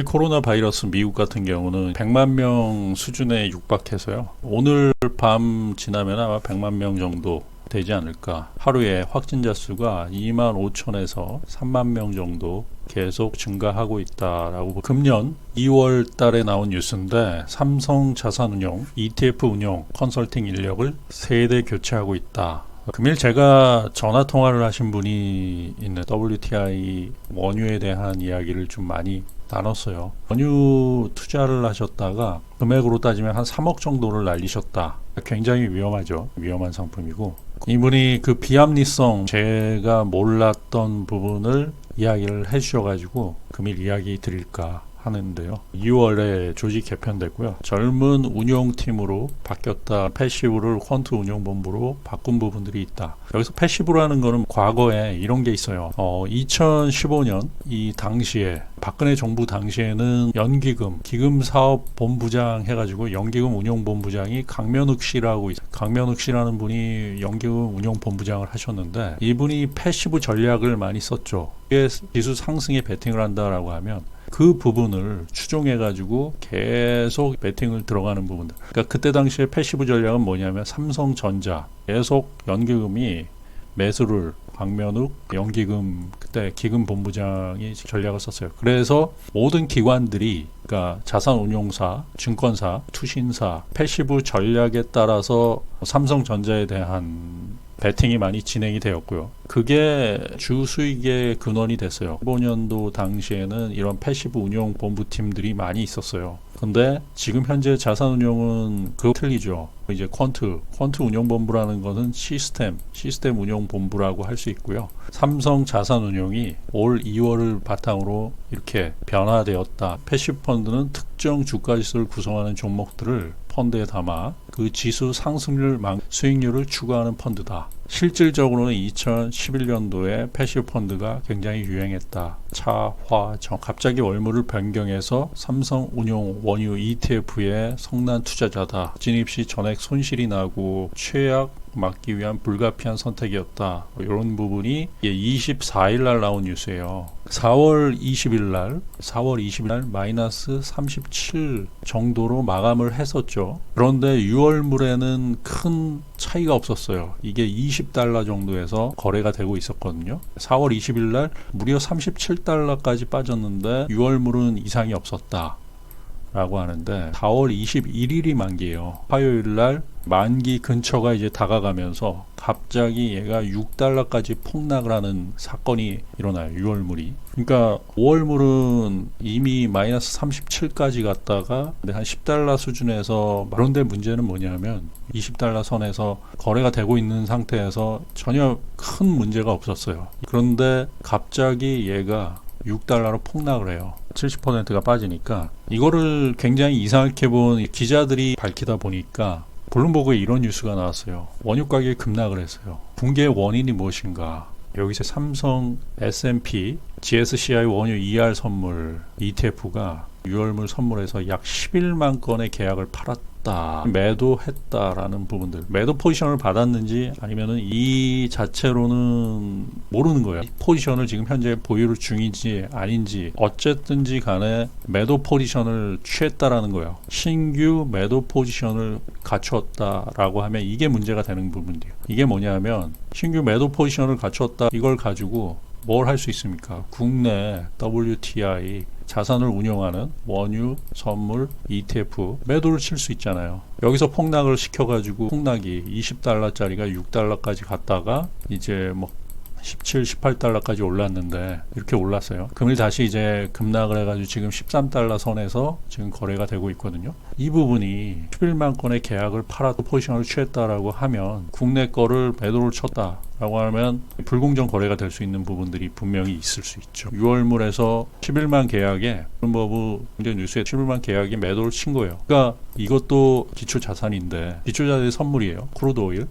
노벨 코로나 바이러스 미국 같은 경우는 100만 명 수준에 육박해서요. 오늘 밤 지나면 아마 100만 명 정도 되지 않을까. 하루에 확진자 수가 2만 5천에서 3만 명 정도 계속 증가하고 있다라고 금년 2월 달에 나온 뉴스인데, 삼성 자산운용 ETF 운용 컨설팅 인력을 3대 교체하고 있다. 금일 제가 전화 통화를 하신 분이 있는 WTI 원유에 대한 이야기를 좀 많이 나눴어요. 원유 투자를 하셨다가 금액으로 따지면 한 3억 정도를 날리셨다. 굉장히 위험하죠. 위험한 상품이고, 이분이 그 비합리성, 제가 몰랐던 부분을 이야기를 해주셔가지고 금일 이야기 드릴까 하는데요. 2월에 조직 개편됐고요. 젊은 운용팀으로 바뀌었다. 패시브를 퀀트 운용본부로 바꾼 부분들이 있다. 여기서 패시브라는 거는 과거에 이런 게 있어요. 2015년 이 당시에 박근혜 정부 당시에는 연기금, 기금사업본부장 해가지고 연기금 운용본부장이 강면욱 씨라고 있어요. 강면욱 씨라는 분이 연기금 운용본부장을 하셨는데, 이분이 패시브 전략을 많이 썼죠. 이게 지수 상승에 베팅을 한다라고 하면 그 부분을 추종해가지고 계속 베팅을 들어가는 부분들. 그러니까 그때 당시에 패시브 전략은 뭐냐면, 삼성전자 계속 연기금이 매수를, 강면욱 연기금, 그때 기금본부장이 전략을 썼어요. 그래서 모든 기관들이, 그러니까 자산운용사, 증권사, 투신사, 패시브 전략에 따라서 삼성전자에 대한 베팅이 많이 진행이 되었고요. 그게 주 수익의 근원이 됐어요. 15년도 당시에는 이런 패시브 운용 본부팀들이 많이 있었어요. 근데 지금 현재 자산운용은 그거 틀리죠. 이제 퀀트 운용본부라는 것은 시스템 운용본부라고 할 수 있고요. 삼성 자산운용이 올 2월을 바탕으로 이렇게 변화되었다. 패시브 펀드는 특정 주가지수를 구성하는 종목들을 펀드에 담아 그 지수 상승률, 수익률을 추구하는 펀드다. 실질적으로는 2011년도에 패시브 펀드가 굉장히 유행했다. 차, 화, 정. 갑자기 월물을 변경해서 삼성 운용 원유 ETF의 성난 투자자다. 진입 시 전액 손실이 나고 최악 막기 위한 불가피한 선택이었다. 이런 부분이 24일 날 나온 뉴스예요. 4월 20일 날 마이너스 37 정도로 마감을 했었죠. 그런데 6월물에는 큰 차이가 없었어요. 이게 $20 정도에서 거래가 되고 있었거든요. 4월 20일 날 무려 $37까지 빠졌는데 6월물은 이상이 없었다 라고 하는데, 4월 21일이 만기예요. 화요일 날 만기 근처가 이제 다가가면서 갑자기 얘가 $6까지 폭락을 하는 사건이 일어나요. 6월물이. 그러니까 5월물은 이미 마이너스 37까지 갔다가 한 $10 수준에서, 그런데 문제는 뭐냐면 $20 선에서 거래가 되고 있는 상태에서 전혀 큰 문제가 없었어요. 그런데 갑자기 얘가 $6로 폭락을 해요. 70%가 빠지니까 이거를 굉장히 이상하게 본 기자들이 밝히다 보니까 블룸버그에 이런 뉴스가 나왔어요. 원유 가격이 급락을 했어요. 붕괴의 원인이 무엇인가? 여기서 삼성 S&P GSCI 원유 ER 선물 ETF가 6월물 선물에서 약 11만 건의 계약을 팔았다. 매도했다라는 부분들, 매도 포지션을 받았는지 아니면은 이 자체로는 모르는 거예요. 포지션을 지금 현재 보유 중인지 아닌지, 어쨌든지 간에 매도 포지션을 취했다라는 거예요. 신규 매도 포지션을 갖추었다라고 하면 이게 문제가 되는 부분이에요. 이게 뭐냐면, 신규 매도 포지션을 갖추었다, 이걸 가지고 뭘 할 수 있습니까? 국내 WTI 자산을 운용하는 원유, 선물, ETF 매도를 칠 수 있잖아요. 여기서 폭락을 시켜가지고 폭락이 $20짜리가 $6까지 갔다가 이제 뭐 17, $18까지 올랐는데, 이렇게 올랐어요. 금일 다시 이제 급락을 해가지고 지금 $13 선에서 지금 거래가 되고 있거든요. 이 부분이 11만 건의 계약을 팔아도 포지션을 취했다라고 하면, 국내 거를 매도를 쳤다라고 하면 불공정 거래가 될 수 있는 부분들이 분명히 있을 수 있죠. 6월물에서 11만 계약에, 블룸버그 뉴스에 11만 계약에 매도를 친 거예요. 그러니까 이것도 기초자산인데, 기초자산의 선물이에요. 크루드 오일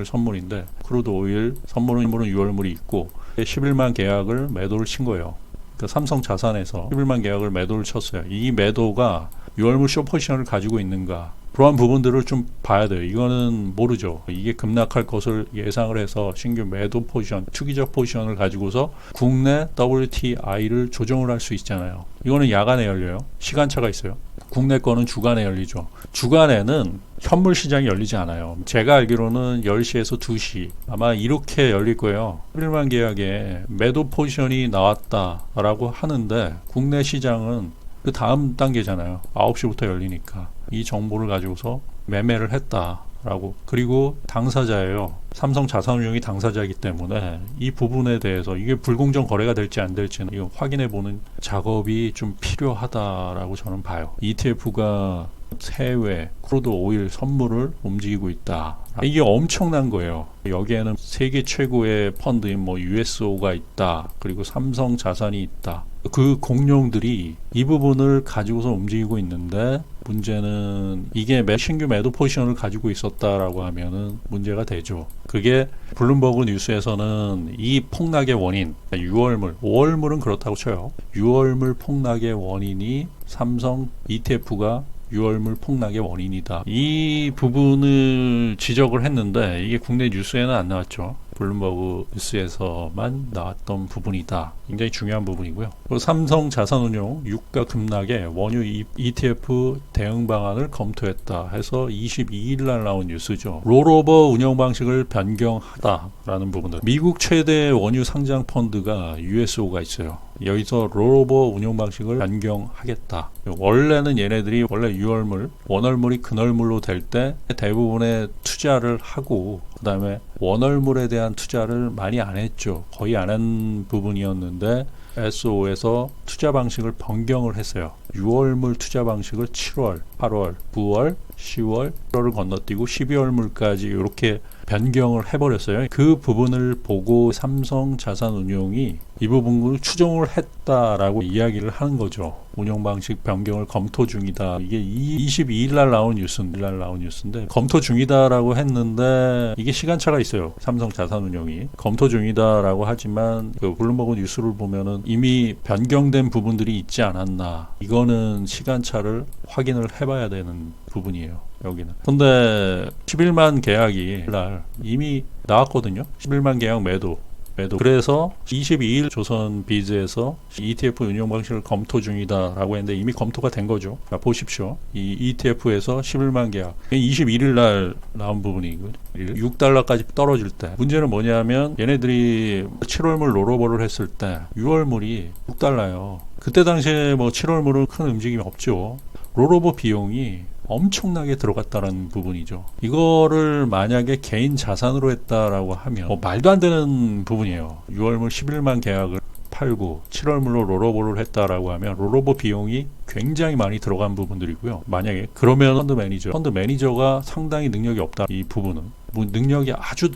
선물인데, 크루드 오일 선물은 6월물이 있고 11만 계약을 매도를 친 거예요. 그러니까 삼성 자산에서 11만 계약을 매도를 쳤어요. 이 매도가 유월물 숏포지션을 가지고 있는가, 그러한 부분들을 좀 봐야 돼요. 이거는 모르죠. 이게 급락할 것을 예상을 해서 신규 매도 포지션, 투기적 포지션을 가지고서 국내 WTI를 조정을 할 수 있잖아요. 이거는 야간에 열려요. 시간차가 있어요. 국내 거는 주간에 열리죠. 주간에는 현물 시장이 열리지 않아요. 제가 알기로는 10시에서 2시 아마 이렇게 열릴 거예요. 11만 계약에 매도 포지션이 나왔다라고 하는데 국내 시장은 그 다음 단계잖아요. 9시부터 열리니까 이 정보를 가지고서 매매를 했다라고. 그리고 당사자예요. 삼성 자산운용이 당사자이기 때문에 이 부분에 대해서 이게 불공정 거래가 될지 안 될지는 이거 확인해 보는 작업이 좀 필요하다라고 저는 봐요. ETF가 해외 크루드 오일 선물을 움직이고 있다. 이게 엄청난 거예요. 여기에는 세계 최고의 펀드인 뭐 USO가 있다. 그리고 삼성 자산이 있다. 그 공룡들이 이 부분을 가지고서 움직이고 있는데, 문제는 이게 신규 매도 포지션을 가지고 있었다라고 하면은 문제가 되죠. 그게 블룸버그 뉴스에서는 이 폭락의 원인, 유월물, 5월물은 그렇다고 쳐요. 유월물 폭락의 원인이 삼성 ETF가 유월물 폭락의 원인이다. 이 부분을 지적을 했는데 이게 국내 뉴스에는 안 나왔죠. 블룸버그 뉴스에서만 나왔던 부분이다. 굉장히 중요한 부분이고요. 그리고 삼성 자산운용 유가 급락에 원유 ETF 대응 방안을 검토했다 해서 22일 날 나온 뉴스죠. 롤오버 운영 방식을 변경하다라는 부분들. 미국 최대 원유 상장 펀드가 USO가 있어요. 여기서 롤오버 운용 방식을 변경하겠다. 원래는 얘네들이 원래 유월물, 원월물이 근월물로 될 때 대부분의 투자를 하고, 그 다음에 원월물에 대한 투자를 많이 안 했죠. 거의 안 한 부분이었는데 SO에서 투자 방식을 변경을 했어요. 6월물 투자 방식을 7월, 8월, 9월, 10월, 1월을 건너뛰고 12월물까지 이렇게 변경을 해버렸어요. 그 부분을 보고 삼성 자산운용이 이 부분을 추정을 했다라고 이야기를 하는 거죠. 운영 방식 변경을 검토 중이다. 이게 22일 날 나온 뉴스인데 검토 중이다라고 했는데 이게 시간차가 있어요. 삼성 자산운용이 검토 중이다라고 하지만 그 블룸버그 뉴스를 보면은 이미 변경된 부분들이 있지 않았나. 이거는 시간차를 확인을 해봐야 되는 부분이에요. 여기는. 근데 11만 계약이 날 이미 나왔거든요. 11만 계약 매도. 그래서 22일 조선 비즈에서 ETF 운용 방식을 검토 중이다라고 했는데 이미 검토가 된 거죠. 보십시오. 이 ETF에서 11만 계약 21일 날 나온 부분이거든요. $6까지 떨어질 때 문제는 뭐냐면 얘네들이 7월물 롤오버를 했을 때 6월물이 $6예요. 그때 당시에 뭐 7월물은 큰 움직임이 없죠. 롤오버 비용이 엄청나게 들어갔다는 부분이죠. 이거를 만약에 개인 자산으로 했다라고 하면 말도 안 되는 부분이에요. 6월물 11만 계약을 팔고 7월물로 롤오버를 했다라고 하면 롤오버 비용이 굉장히 많이 들어간 부분들이고요. 만약에 그러면 펀드 매니저가 상당히 능력이 없다. 이 부분은 능력이 아주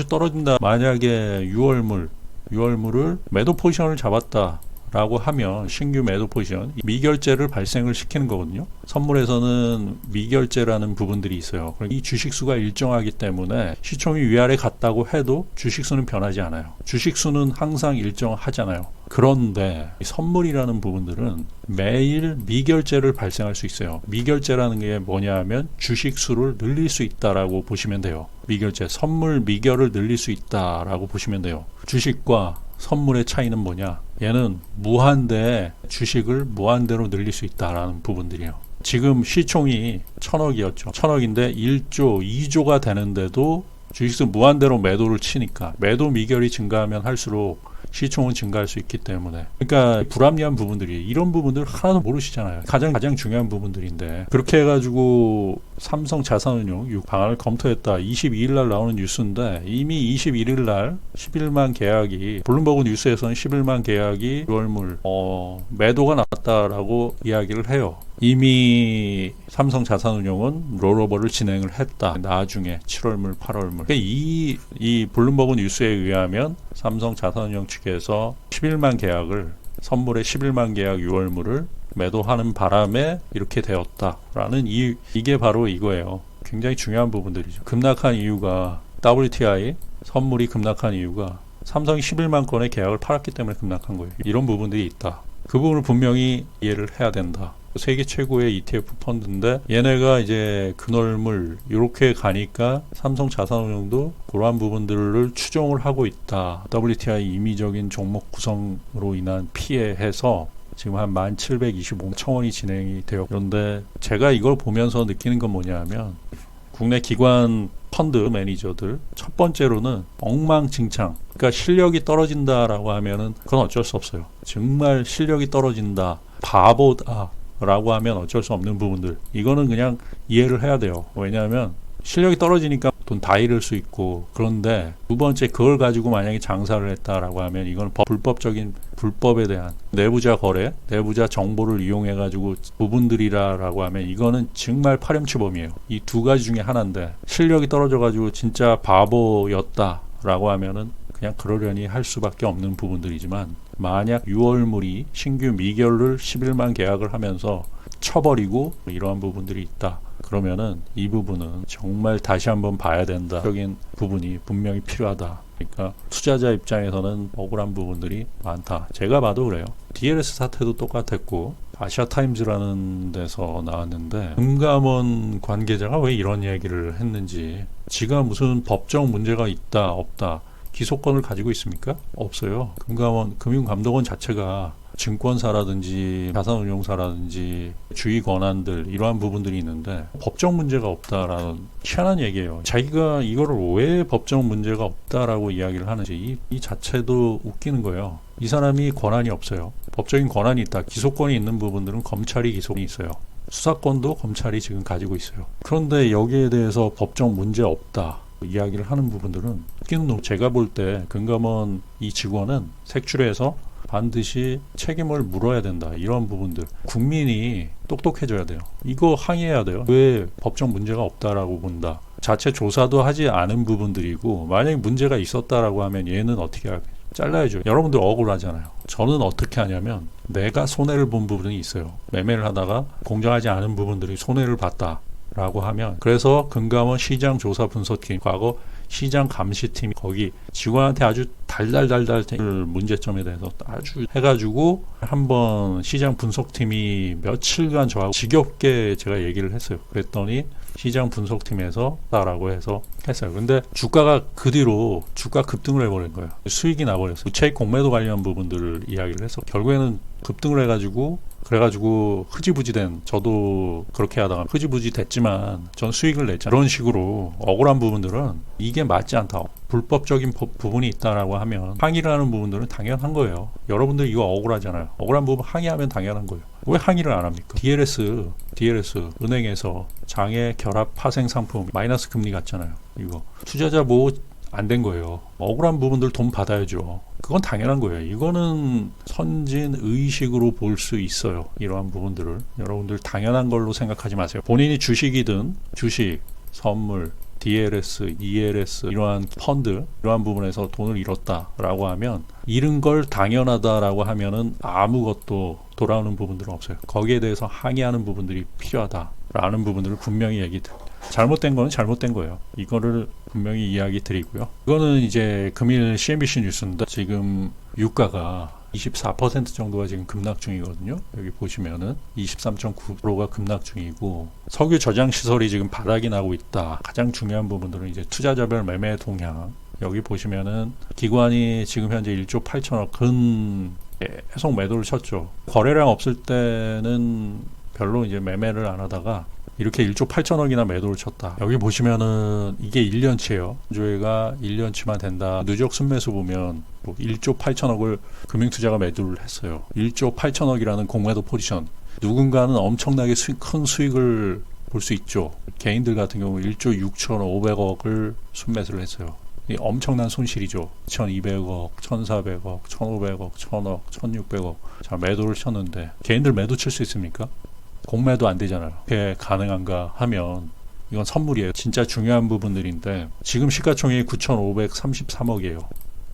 떨어진다. 만약에 6월물을 매도 포지션을 잡았다 라고 하면 신규 매도 포지션 미결제를 발생을 시키는 거거든요. 선물에서는 미결제라는 부분들이 있어요. 이 주식수가 일정하기 때문에 시총이 위아래 갔다고 해도 주식수는 변하지 않아요. 주식수는 항상 일정하잖아요. 그런데 선물이라는 부분들은 매일 미결제를 발생할 수 있어요. 미결제라는 게 뭐냐 하면 주식수를 늘릴 수 있다라고 보시면 돼요. 미결제, 선물 미결을 늘릴 수 있다라고 보시면 돼요. 주식과 선물의 차이는 뭐냐? 얘는 주식을 무한대로 늘릴 수 있다라는 부분들이에요. 지금 시총이 1000억이었죠. 1000억인데 1조, 2조가 되는데도 주식수 무한대로 매도를 치니까 매도 미결이 증가하면 할수록 시총은 증가할 수 있기 때문에, 그러니까 불합리한 부분들이, 이런 부분들 하나도 모르시잖아요. 가장 중요한 부분들인데 그렇게 해가지고 삼성 자산운용 방안을 검토했다. 22일 날 나오는 뉴스인데 이미 21일 날 11만 계약이, 블룸버그 뉴스에서는 11만 계약이 6월물 매도가 나왔다라고 이야기를 해요. 이미 삼성 자산운용은 롤오버를 진행을 했다. 나중에 7월물, 8월물. 그러니까 이 블룸버그 뉴스에 의하면 삼성 자산운용 측에서 11만 계약을, 선물의 11만 계약 6월물을 매도하는 바람에 이렇게 되었다라는 이게 바로 이거예요. 굉장히 중요한 부분들이죠. 급락한 이유가, WTI 선물이 급락한 이유가 삼성이 11만 건의 계약을 팔았기 때문에 급락한 거예요. 이런 부분들이 있다. 그 부분을 분명히 이해를 해야 된다. 세계 최고의 ETF 펀드인데 얘네가 이제 근월물 이렇게 가니까 삼성 자산운용도 그러한 부분들을 추종을 하고 있다. WTI 임의적인 종목 구성으로 인한 피해해서 지금 한 1725천 원이 진행이 되어. 그런데 제가 이걸 보면서 느끼는 건 뭐냐면 국내 기관 펀드 매니저들 첫 번째로는 엉망진창, 그러니까 실력이 떨어진다라고 하면은 그건 어쩔 수 없어요. 정말 실력이 떨어진다, 바보다 라고 하면 어쩔 수 없는 부분들, 이거는 그냥 이해를 해야 돼요. 왜냐하면 실력이 떨어지니까 돈 다 잃을 수 있고. 그런데 두 번째, 그걸 가지고 만약에 장사를 했다라고 하면 이건 불법적인, 불법에 대한 내부자 거래, 내부자 정보를 이용해 가지고 부분들이라고 하면 이거는 정말 파렴치범이에요. 이 두 가지 중에 하나인데 실력이 떨어져 가지고 진짜 바보였다라고 하면은 그냥 그러려니 할 수밖에 없는 부분들이지만, 만약 6월물이 신규 미결을 11만 계약을 하면서 쳐버리고 이러한 부분들이 있다, 그러면은 이 부분은 정말 다시 한번 봐야 된다. 적인 부분이 분명히 필요하다. 그러니까 투자자 입장에서는 억울한 부분들이 많다. 제가 봐도 그래요. DLS 사태도 똑같았고, 아시아타임즈라는 데서 나왔는데 금감원 관계자가 왜 이런 얘기를 했는지, 지가 무슨 법적 문제가 있다 없다 기소권을 가지고 있습니까? 없어요. 금감원, 금융감독원 자체가 증권사라든지 자산운용사라든지 주의 권한들, 이러한 부분들이 있는데 법적 문제가 없다라는 희한한 얘기예요. 자기가 이거를 왜 법적 문제가 없다라고 이야기를 하는지 이 자체도 웃기는 거예요. 이 사람이 권한이 없어요. 법적인 권한이 있다. 기소권이 있는 부분들은 검찰이 기소권이 있어요. 수사권도 검찰이 지금 가지고 있어요. 그런데 여기에 대해서 법적 문제 없다 이야기를 하는 부분들은 웃기는 놈. 제가 볼 때 금감원 이 직원은 색출해서 반드시 책임을 물어야 된다. 이런 부분들 국민이 똑똑해져야 돼요. 이거 항의해야 돼요. 왜 법적 문제가 없다라고 본다. 자체 조사도 하지 않은 부분들이고, 만약에 문제가 있었다라고 하면 얘는 어떻게 하겠어요? 잘라야죠. 여러분들 억울하잖아요. 저는 어떻게 하냐면 내가 손해를 본 부분이 있어요. 매매를 하다가 공정하지 않은 부분들이 손해를 봤다 라고 하면, 그래서 금감원 시장조사분석팀, 과거 시장감시팀이 거기 직원한테 아주 달달달달 문제점에 대해서 아주 해가지고 한번 시장분석팀이 며칠간 저하고 지겹게 제가 얘기를 했어요. 그랬더니 시장분석팀에서 라고 해서 했어요. 근데 주가가 그 뒤로 주가 급등을 해버린 거예요. 수익이 나버렸어요. 무채익 공매도 관련 부분들을 이야기를 해서 결국에는 급등을 해가지고, 그래가지고 흐지부지된, 저도 그렇게 하다가 흐지부지 됐지만 전 수익을 냈잖아요. 그런 식으로 억울한 부분들은 이게 맞지 않다, 불법적인 부분이 있다라고 하면 항의를 하는 부분들은 당연한 거예요. 여러분들 이거 억울하잖아요. 억울한 부분 항의하면 당연한 거예요. 왜 항의를 안 합니까? DLS 은행에서 장외 결합 파생 상품 마이너스 금리 갔잖아요. 이거 투자자 보호 안 된 거예요. 억울한 부분들 돈 받아야죠. 그건 당연한 거예요. 이거는 선진 의식으로 볼 수 있어요. 이러한 부분들을 여러분들 당연한 걸로 생각하지 마세요. 본인이 주식이든 주식, 선물, DLS, ELS 이러한 펀드, 이러한 부분에서 돈을 잃었다라고 하면, 잃은 걸 당연하다라고 하면은 아무것도 돌아오는 부분들은 없어요. 거기에 대해서 항의하는 부분들이 필요하다라는 부분들을 분명히 얘기 드립니다. 잘못된 거는 잘못된 거예요. 이거를 분명히 이야기 드리고요. 이거는 이제 금일 CNBC 뉴스인데 지금 유가가 24% 정도가 지금 급락 중이거든요. 여기 보시면은 23.9%가 급락 중이고, 석유 저장 시설이 지금 바닥이 나고 있다. 가장 중요한 부분들은 이제 투자자별 매매 동향. 여기 보시면은 기관이 지금 현재 1조 8천억 근 계속 매도를 쳤죠. 거래량 없을 때는 별로 이제 매매를 안 하다가 이렇게 1조 8천억이나 매도를 쳤다. 여기 보시면은 이게 1년치예요. 조회가 1년치만 된다. 누적 순매수 보면 1조 8천억을 금융투자가 매도를 했어요. 1조 8천억이라는 공매도 포지션. 누군가는 엄청나게 큰 수익을 볼 수 있죠. 개인들 같은 경우 1조 6,500억을 순매수를 했어요. 이 엄청난 손실이죠. 2,200억, 1,400억, 1,500억, 1,000억, 1,600억. 자, 매도를 쳤는데 개인들 매도 칠 수 있습니까? 공매도 안 되잖아요. 그게 가능한가 하면 이건 선물이에요. 진짜 중요한 부분들인데 지금 시가총액이 9,533억이에요.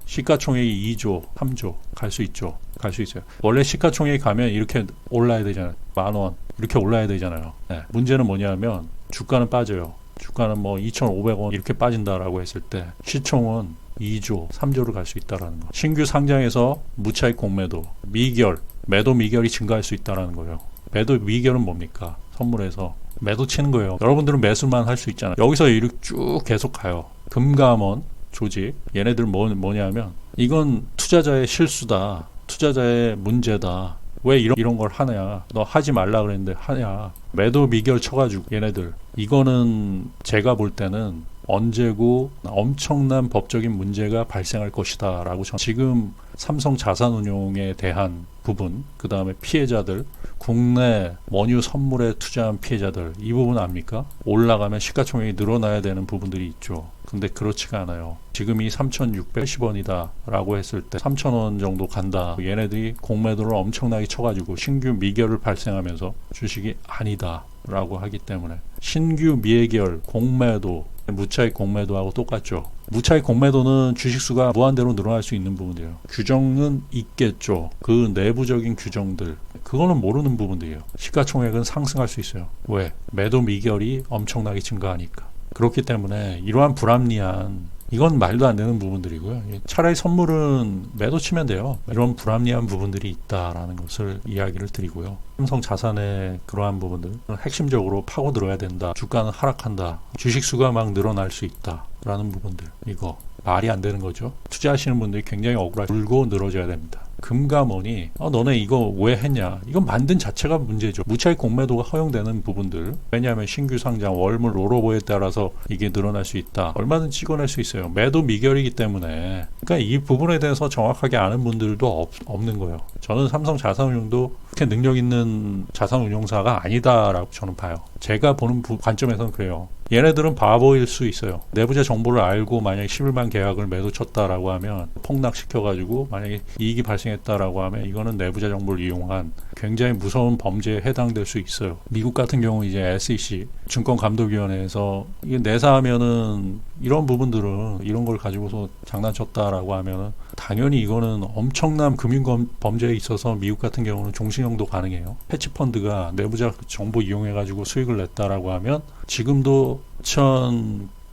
시가총액이 2조, 3조 갈 수 있죠. 갈 수 있어요. 원래 시가총액이 가면 이렇게 올라야 되잖아요. 10,000원 이렇게 올라야 되잖아요. 네. 문제는 뭐냐면 주가는 빠져요. 주가는 뭐 2,500원 이렇게 빠진다라고 했을 때 시총은 2조, 3조를 갈 수 있다라는 거. 신규 상장에서 무차익 공매도, 미결, 매도 미결이 증가할 수 있다라는 거예요. 매도 미결은 뭡니까? 선물에서 매도 치는 거예요. 여러분들은 매수만 할 수 있잖아요. 여기서 이렇게 쭉 계속 가요. 금감원 조직, 얘네들 뭐냐면 이건 투자자의 실수다, 투자자의 문제다, 왜 이런 걸 하냐, 너 하지 말라 그랬는데 하냐, 매도 미결 쳐가지고 얘네들, 이거는 제가 볼 때는 언제고 엄청난 법적인 문제가 발생할 것이다 라고 지금 삼성 자산운용에 대한 부분, 그 다음에 피해자들, 국내 원유 선물에 투자한 피해자들, 이 부분 압니까? 올라가면 시가총액이 늘어나야 되는 부분들이 있죠. 근데 그렇지가 않아요. 지금이 3,680원이다 라고 했을 때 3,000원 정도 간다, 얘네들이 공매도를 엄청나게 쳐가지고 신규 미결을 발생하면서 주식이 아니다 라고 하기 때문에, 신규 미결 공매도, 무차익 공매도하고 똑같죠. 무차익 공매도는 주식수가 무한대로 늘어날 수 있는 부분이에요. 규정은 있겠죠. 그 내부적인 규정들, 그거는 모르는 부분들이에요. 시가총액은 상승할 수 있어요. 왜? 매도 미결이 엄청나게 증가하니까. 그렇기 때문에 이러한 불합리한, 이건 말도 안 되는 부분들이고요. 차라리 선물은 매도 치면 돼요. 이런 불합리한 부분들이 있다라는 것을 이야기를 드리고요. 삼성 자산의 그러한 부분들 핵심적으로 파고들어야 된다. 주가는 하락한다. 주식수가 막 늘어날 수 있다 라는 부분들, 이거 말이 안 되는 거죠. 투자하시는 분들이 굉장히 억울하게 울고 늘어져야 됩니다. 금감원이 너네 이거 왜 했냐, 이건 만든 자체가 문제죠. 무차익 공매도가 허용되는 부분들, 왜냐하면 신규 상장, 월물, 롤오버에 따라서 이게 늘어날 수 있다, 얼마든지 찍어낼 수 있어요. 매도 미결이기 때문에. 그러니까 이 부분에 대해서 정확하게 아는 분들도 없는 거예요. 저는 삼성 자산운용도 그렇게 능력 있는 자산운용사가 아니다라고 저는 봐요. 제가 보는 관점에서는 그래요. 얘네들은 바보일 수 있어요. 내부자 정보를 알고 만약에 11만 계약을 매도 쳤다라고 하면, 폭락시켜가지고 만약에 이익이 발생했다라고 하면, 이거는 내부자 정보를 이용한 굉장히 무서운 범죄에 해당될 수 있어요. 미국 같은 경우 이제 SEC 증권감독위원회에서 이게 내사하면은, 이런 부분들은 이런 걸 가지고서 장난쳤다라고 하면은 당연히 이거는 엄청난 금융 범죄에 있어서 미국 같은 경우는 종신형도 가능해요. 해치펀드가 내부자 정보 이용해가지고 수익을 냈다라고 하면, 지금도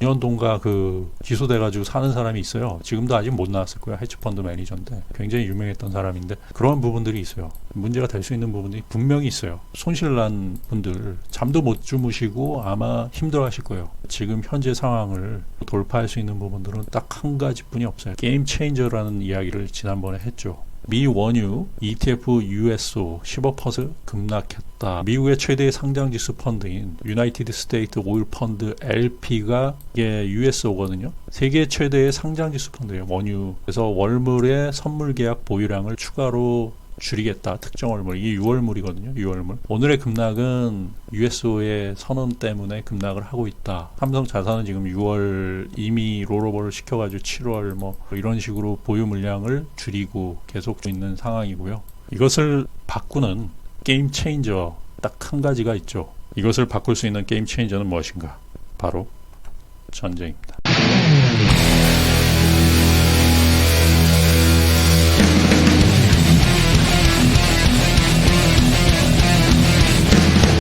2000년도인가 기소돼가지고 사는 사람이 있어요. 지금도 아직 못 나왔을 거야. 해치펀드 매니저인데 굉장히 유명했던 사람인데, 그런 부분들이 있어요. 문제가 될 수 있는 부분이 분명히 있어요. 손실난 분들 잠도 못 주무시고 아마 힘들어하실 거예요. 지금 현재 상황을 돌파할 수 있는 부분들은 딱 한 가지뿐이 없어요. 게임 체인저라는 이야기를 지난번에 했죠. 미 원유 ETF USO 15% 급락했다. 미국의 최대의 상장지수 펀드인 유나이티드 스테이트 오일 펀드 LP가 이게 USO거든요. 세계 최대의 상장지수 펀드예요. 원유. 그래서 월물의 선물 계약 보유량을 추가로 줄이겠다. 특정 월물. 이게 6월물이거든요. 6월물. 오늘의 급락은 USO의 선언 때문에 급락을 하고 있다. 삼성 자산은 지금 6월 이미 롤오버를 시켜가지고 7월 뭐 이런 식으로 보유 물량을 줄이고 계속 있는 상황이고요. 이것을 바꾸는 게임 체인저 딱 한 가지가 있죠. 이것을 바꿀 수 있는 게임 체인저는 무엇인가? 바로 전쟁입니다.